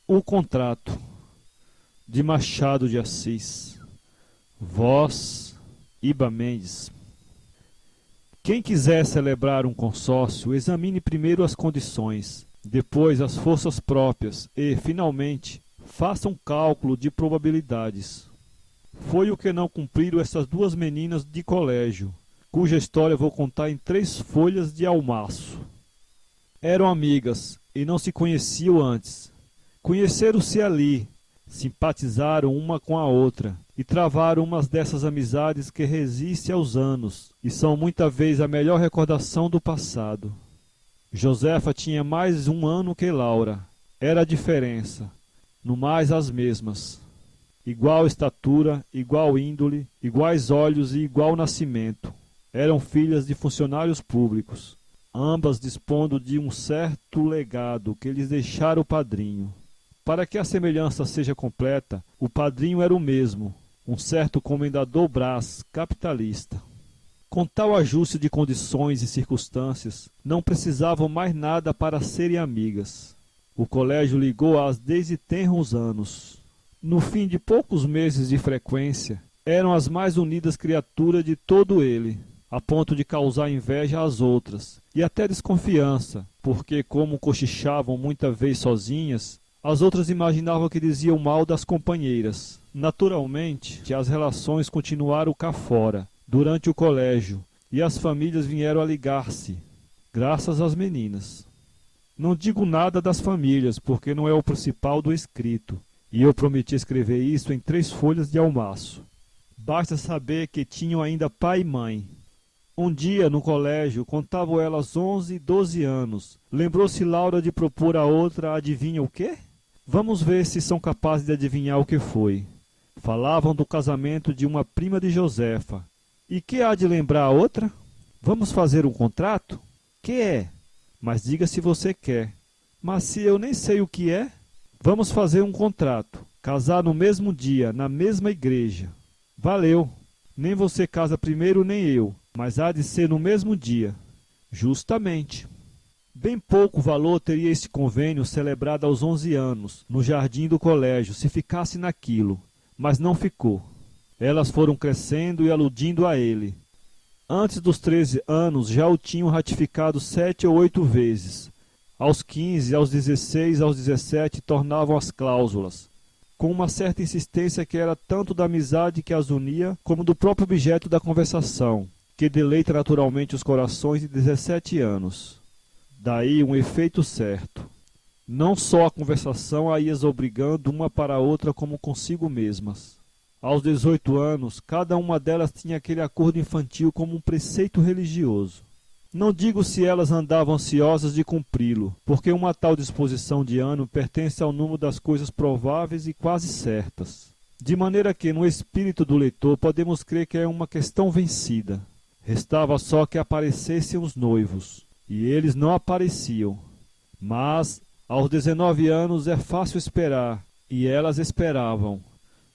O Contrato, de Machado de Assis. Voz, Iba Mendes. Quem quiser celebrar um consórcio, examine primeiro as condições, depois as forças próprias e, finalmente, faça um cálculo de probabilidades. Foi o que não cumpriram essas duas meninas de colégio, cuja história vou contar em 3 folhas de almaço. Eram amigas e não se conheciam antes. Conheceram-se ali, simpatizaram uma com a outra e travaram umas dessas amizades que resistem aos anos e são muita vez a melhor recordação do passado. Josefa tinha mais 1 ano que Laura. Era a diferença, no mais as mesmas. Igual estatura, igual índole, iguais olhos e igual nascimento. Eram filhas de funcionários públicos, ambas dispondo de um certo legado que lhes deixara o padrinho. Para que a semelhança seja completa, o padrinho era o mesmo, um certo comendador Brás, capitalista. Com tal ajuste de condições e circunstâncias, não precisavam mais nada para serem amigas. O colégio ligou-as desde tenros anos. No fim de poucos meses de frequência, eram as mais unidas criaturas de todo ele, a ponto de causar inveja às outras, e até desconfiança, porque, como cochichavam muita vez sozinhas, as outras imaginavam que diziam mal das companheiras. Naturalmente, as relações continuaram cá fora, durante o colégio, e as famílias vieram a ligar-se, graças às meninas. Não digo nada das famílias, porque não é o principal do escrito, e eu prometi escrever isso em 3 folhas de almaço. Basta saber que tinham ainda pai e mãe. Um dia, no colégio, contavam elas 11 e 12 anos. Lembrou-se Laura de propor a outra adivinha o quê? Vamos ver se são capazes de adivinhar o que foi. Falavam do casamento de uma prima de Josefa. E que há de lembrar a outra? Vamos fazer um contrato? Que é? Mas diga se você quer. Mas se eu nem sei o que é? Vamos fazer um contrato. Casar no mesmo dia, na mesma igreja. Valeu. Nem você casa primeiro, nem eu. Mas há de ser no mesmo dia. Justamente. Bem pouco valor teria esse convênio celebrado aos 11 anos, no jardim do colégio, se ficasse naquilo. Mas não ficou. Elas foram crescendo e aludindo a ele. Antes dos 13 anos já o tinham ratificado 7 ou 8 vezes. Aos 15, aos 16, aos 17 tornavam as cláusulas, com uma certa insistência que era tanto da amizade que as unia, como do próprio objeto da conversação, que deleita naturalmente os corações de 17 anos. Daí um efeito certo. Não só a conversação a ias obrigando uma para a outra como consigo mesmas. Aos 18 anos, cada uma delas tinha aquele acordo infantil como um preceito religioso. Não digo se elas andavam ansiosas de cumpri-lo, porque uma tal disposição de ânimo pertence ao número das coisas prováveis e quase certas. De maneira que, no espírito do leitor, podemos crer que é uma questão vencida. Restava só que aparecessem os noivos, e eles não apareciam. Mas, aos 19 anos é fácil esperar, e elas esperavam.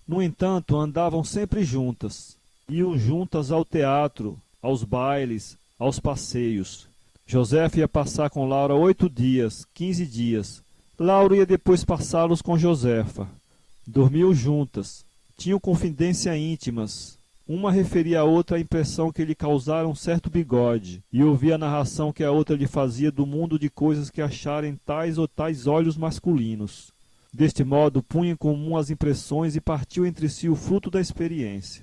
No entanto, andavam sempre juntas. Iam juntas ao teatro, aos bailes, aos passeios. Josefa ia passar com Laura 8 dias, 15 dias. Laura ia depois passá-los com Josefa. Dormiam juntas. Tinham confidências íntimas. Uma referia à outra a impressão que lhe causara um certo bigode, e ouvia a narração que a outra lhe fazia do mundo de coisas que acharem tais ou tais olhos masculinos. Deste modo, punha em comum as impressões e partiu entre si o fruto da experiência.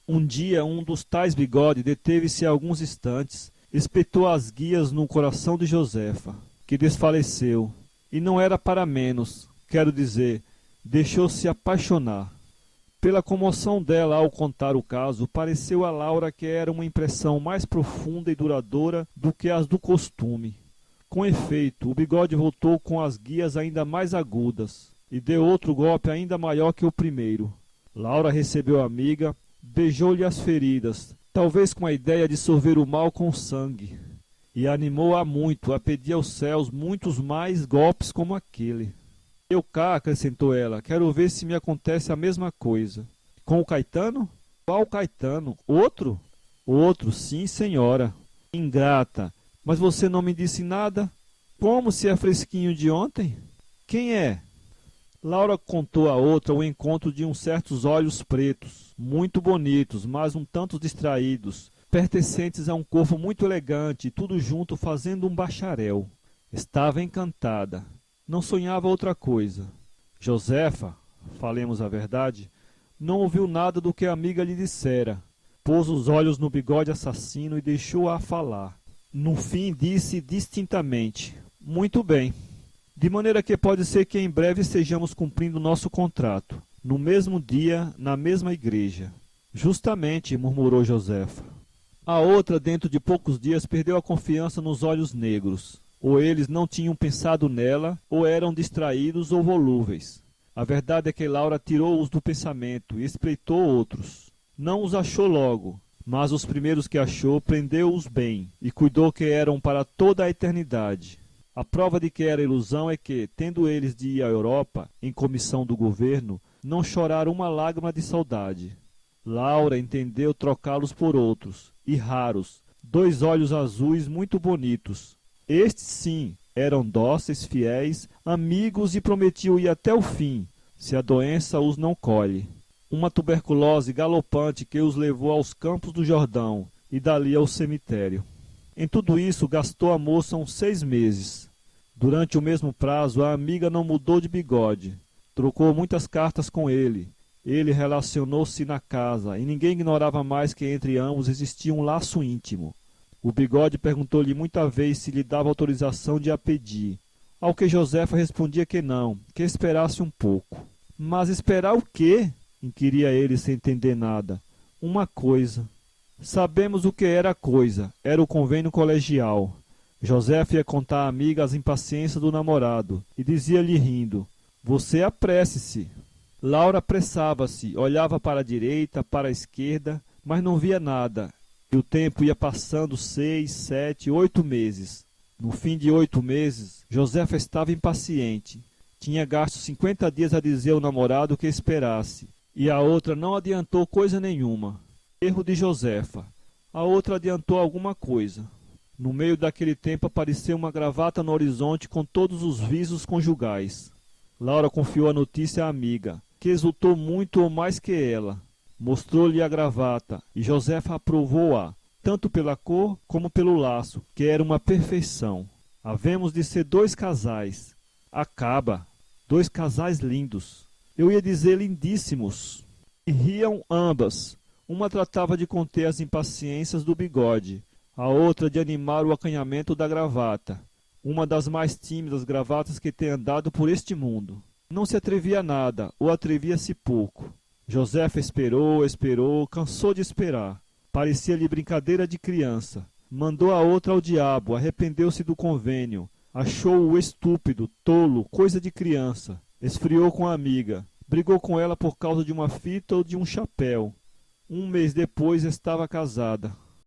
Um dia, um dos tais bigode deteve-se alguns instantes, espetou as guias no coração de Josefa, que desfaleceu, e não era para menos, quero dizer, deixou-se apaixonar. Pela comoção dela ao contar o caso, pareceu a Laura que era uma impressão mais profunda e duradoura do que as do costume. Com efeito, o bigode voltou com as guias ainda mais agudas, e deu outro golpe ainda maior que o primeiro. Laura recebeu a amiga, beijou-lhe as feridas, talvez com a ideia de sorver o mal com sangue, e animou-a muito a pedir aos céus muitos mais golpes como aquele. Eu cá, acrescentou ela, quero ver se me acontece a mesma coisa. Com o Caetano? Qual Caetano? Outro? Outro, sim, senhora. Ingrata, mas você não me disse nada? Como se é fresquinho de ontem? Quem é? Laura contou a outra o encontro de uns certos olhos pretos, muito bonitos, mas um tanto distraídos, pertencentes a um corpo muito elegante, tudo junto fazendo um bacharel. Estava encantada. Não sonhava outra coisa. Josefa, falemos a verdade, não ouviu nada do que a amiga lhe dissera. Pôs os olhos no bigode assassino e deixou-a falar. No fim disse distintamente: muito bem. De maneira que pode ser que em breve estejamos cumprindo nosso contrato, no mesmo dia, na mesma igreja. Justamente, murmurou Josefa. A outra, dentro de poucos dias, perdeu a confiança nos olhos negros. Ou eles não tinham pensado nela, ou eram distraídos ou volúveis. A verdade é que Laura tirou-os do pensamento e espreitou outros. Não os achou logo, mas os primeiros que achou prendeu-os bem e cuidou que eram para toda a eternidade. A prova de que era ilusão é que, tendo eles de ir à Europa, em comissão do governo, não choraram uma lágrima de saudade. Laura entendeu trocá-los por outros, e raros, 2 olhos azuis muito bonitos. Estes, sim, eram dóceis, fiéis, amigos e prometiam ir até o fim, se a doença os não colhe. Uma tuberculose galopante que os levou aos campos do Jordão e dali ao cemitério. Em tudo isso gastou a moça uns 6 meses. Durante o mesmo prazo, a amiga não mudou de bigode. Trocou muitas cartas com ele. Ele relacionou-se na casa, e ninguém ignorava mais que entre ambos existia um laço íntimo. O bigode perguntou-lhe muita vez se lhe dava autorização de a pedir, ao que Josefa respondia que não, que esperasse um pouco. Mas esperar o quê? Inquiria ele sem entender nada. Uma coisa. Sabemos o que era a coisa, era o convênio colegial. Josefa ia contar à amiga as impaciências do namorado, e dizia-lhe rindo: você apresse-se. Laura apressava-se, olhava para a direita, para a esquerda, mas não via nada, e o tempo ia passando 6, 7, 8 meses. No fim de 8 meses, Josefa estava impaciente. Tinha gasto 50 dias a dizer ao namorado que esperasse, e a outra não adiantou coisa nenhuma. Erro de Josefa. A outra adiantou alguma coisa. No meio daquele tempo apareceu uma gravata no horizonte com todos os visos conjugais. Laura confiou a notícia à amiga, que exultou muito ou mais que ela. Mostrou-lhe a gravata, e Josefa aprovou-a, tanto pela cor como pelo laço, que era uma perfeição. Havemos de ser 2 casais. Acaba. 2 casais lindos. Eu ia dizer lindíssimos. E riam ambas. Uma tratava de conter as impaciências do bigode, a outra de animar o acanhamento da gravata. Uma das mais tímidas gravatas que tem andado por este mundo. Não se atrevia a nada, ou atrevia-se pouco. Josefa esperou, cansou de esperar. Parecia-lhe brincadeira de criança. Mandou a outra ao diabo, arrependeu-se do convênio. Achou-o estúpido, tolo, coisa de criança. Esfriou com a amiga. Brigou com ela por causa de uma fita ou de um chapéu. 1 mês depois estava casada.